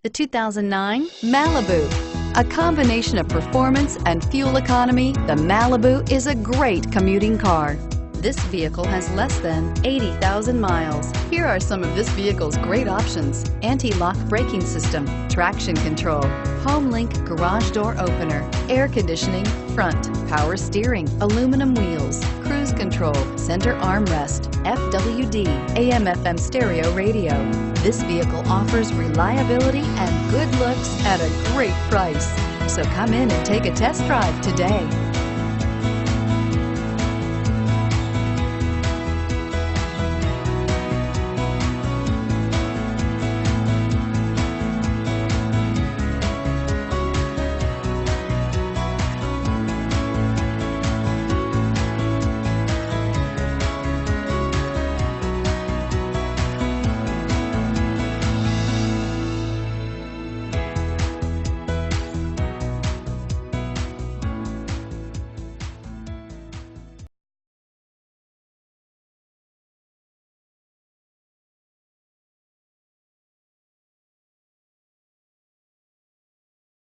The 2009 Malibu. A combination of performance and fuel economy, the Malibu is a great commuting car. This vehicle has less than 80,000 miles. Here are some of this vehicle's great options: anti-lock braking system, traction control, HomeLink garage door opener, air conditioning, front, power steering, aluminum wheels, cruise control, center armrest, FWD, AM/FM stereo radio. This vehicle offers reliability and good looks at a great price. So come in and take a test drive today.